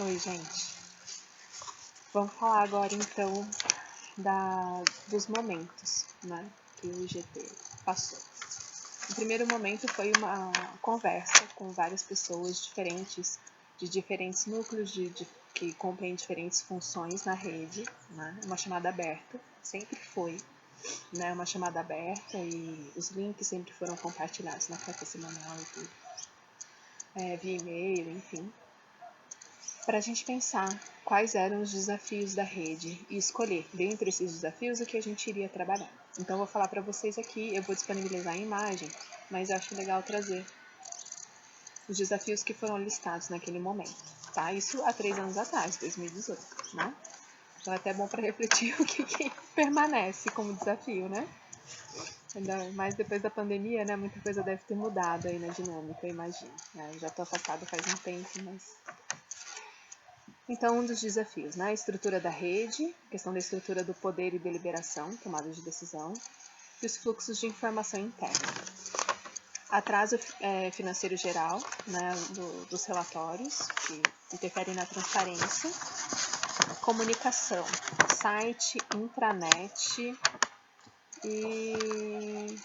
Oi, gente. Vamos falar agora então dos momentos, né, que o GT passou. O primeiro momento foi uma conversa com várias pessoas diferentes, de diferentes núcleos, que cumprem diferentes funções na rede, né, uma chamada aberta, sempre foi, né, uma chamada aberta, e os links sempre foram compartilhados na carta semanal e tudo, via e-mail, enfim, para a gente pensar quais eram os desafios da rede e escolher, dentre esses desafios, o que a gente iria trabalhar. Então, eu vou falar para vocês aqui, eu vou disponibilizar a imagem, mas eu acho legal trazer os desafios que foram listados naquele momento, tá? Isso há 3 anos atrás, 2018, né? Então, é até bom para refletir o que permanece como desafio, né? Ainda mais depois da pandemia, né? Muita coisa deve ter mudado aí na dinâmica, eu imagino. Eu já estou afastada faz um tempo, mas... Então, um dos desafios, né? A estrutura da rede, questão da estrutura do poder e deliberação, tomada de decisão, e os fluxos de informação interna. Atraso financeiro geral, né, dos relatórios, que interferem na transparência. Comunicação, site, intranet e...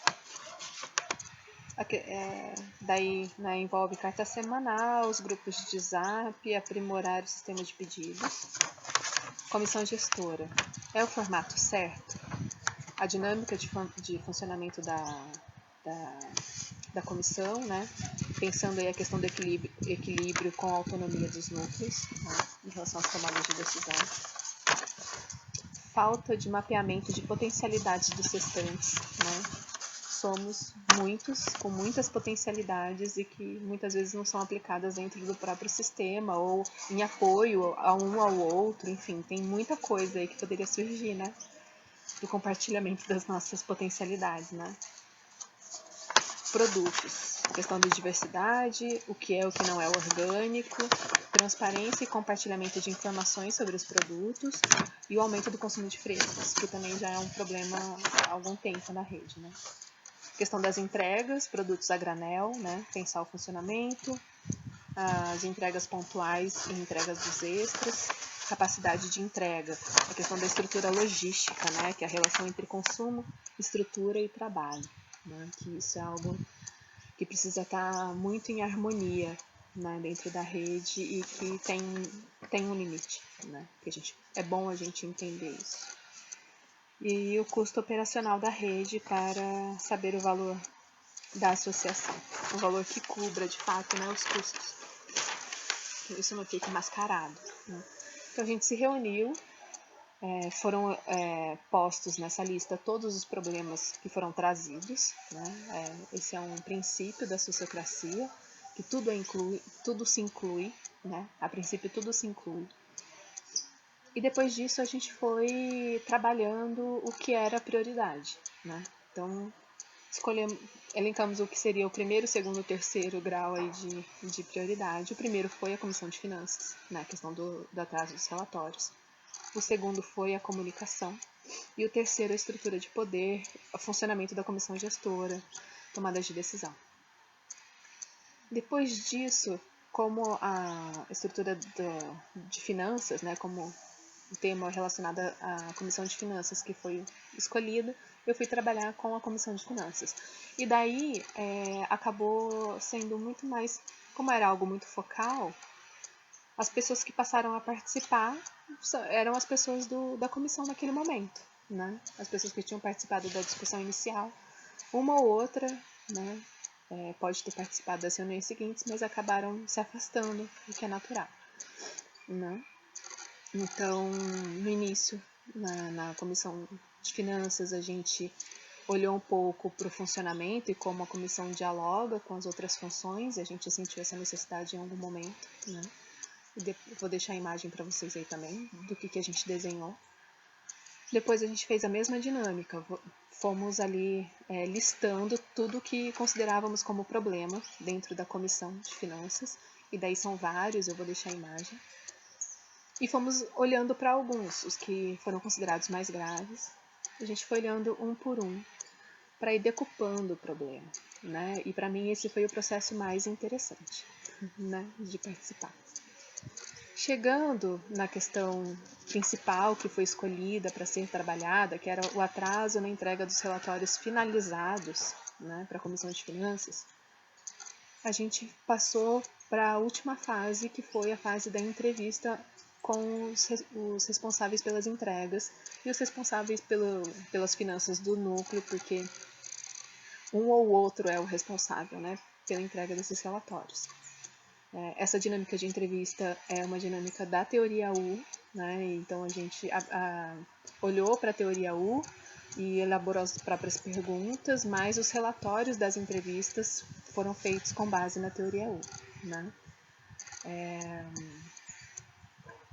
daí, né, envolve carta semanal, os grupos de zap, aprimorar o sistema de pedidos. Comissão gestora, é o formato certo? A dinâmica de funcionamento da comissão, né? Pensando aí a questão do equilíbrio com a autonomia dos núcleos, né, em relação às tomadas de decisão. Falta de mapeamento de potencialidades dos restantes, né? Somos muitos, com muitas potencialidades e que muitas vezes não são aplicadas dentro do próprio sistema ou em apoio a um ao outro, enfim, tem muita coisa aí que poderia surgir, né, do compartilhamento das nossas potencialidades, né. Produtos, questão de diversidade, o que é o que não é orgânico, transparência e compartilhamento de informações sobre os produtos e o aumento do consumo de frescos, que também já é um problema há algum tempo na rede, né. Questão das entregas, produtos a granel, né? Pensar o funcionamento, as entregas pontuais e entregas dos extras, capacidade de entrega, a questão da estrutura logística, né? Que é a relação entre consumo, estrutura e trabalho, né? Que isso é algo que precisa estar muito em harmonia, né? Dentro da rede e que tem um limite, né? Que é bom a gente entender isso. E o custo operacional da rede para saber o valor da associação, um valor que cubra de fato, né, os custos, que isso não fique mascarado, né. Então a gente se reuniu, foram postos nessa lista todos os problemas que foram trazidos, né. Esse é um princípio da sociocracia, que tudo se inclui, né, a princípio tudo se inclui. E depois disso a gente foi trabalhando o que era prioridade, né? Então, elencamos o que seria o primeiro, segundo, terceiro grau aí de prioridade. O primeiro foi a comissão de finanças, né? A questão do atraso dos relatórios. O segundo foi a comunicação. E o terceiro, a estrutura de poder, o funcionamento da comissão gestora, tomadas de decisão. Depois disso, como a estrutura de finanças, né? Como o tema relacionado à comissão de finanças que foi escolhida, eu fui trabalhar com a comissão de finanças. E daí acabou sendo muito mais, como era algo muito focal, as pessoas que passaram a participar eram as pessoas da comissão naquele momento, né? As pessoas que tinham participado da discussão inicial, uma ou outra, né? Pode ter participado das reuniões seguintes, mas acabaram se afastando, o que é natural, né? Então, no início, na comissão de finanças, a gente olhou um pouco para o funcionamento e como a comissão dialoga com as outras funções, e a gente sentiu essa necessidade em algum momento, né? Vou deixar a imagem para vocês aí também, do que a gente desenhou. Depois a gente fez a mesma dinâmica, fomos ali listando tudo que considerávamos como problema dentro da comissão de finanças, e daí são vários, eu vou deixar a imagem. E fomos olhando para alguns, os que foram considerados mais graves. A gente foi olhando um por um para ir decupando o problema, né? E para mim esse foi o processo mais interessante, né, de participar. Chegando na questão principal que foi escolhida para ser trabalhada, que era o atraso na entrega dos relatórios finalizados, né, para a Comissão de Finanças, a gente passou para a última fase, que foi a fase da entrevista com os responsáveis pelas entregas e os responsáveis pelas finanças do núcleo, porque um ou outro é o responsável, né, pela entrega desses relatórios. Essa dinâmica de entrevista é uma dinâmica da teoria U, né, então a gente olhou para a teoria U e elaborou as próprias perguntas, mas os relatórios das entrevistas foram feitos com base na teoria U, né.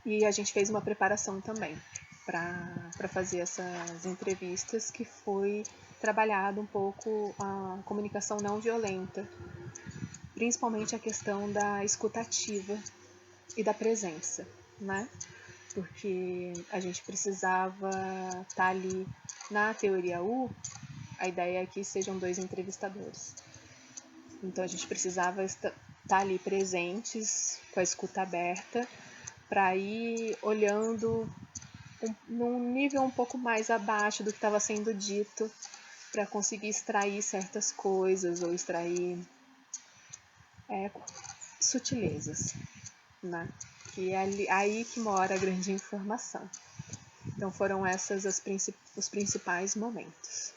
E a gente fez uma preparação também para fazer essas entrevistas, que foi trabalhado um pouco a comunicação não violenta, principalmente a questão da escutativa e da presença, né? Porque a gente precisava estar ali na teoria U, a ideia é que sejam 2 entrevistadores. Então a gente precisava estar ali presentes, com a escuta aberta, para ir olhando num nível um pouco mais abaixo do que estava sendo dito, para conseguir extrair certas coisas ou extrair sutilezas, né? Que é aí que mora a grande informação. Então foram esses os principais momentos.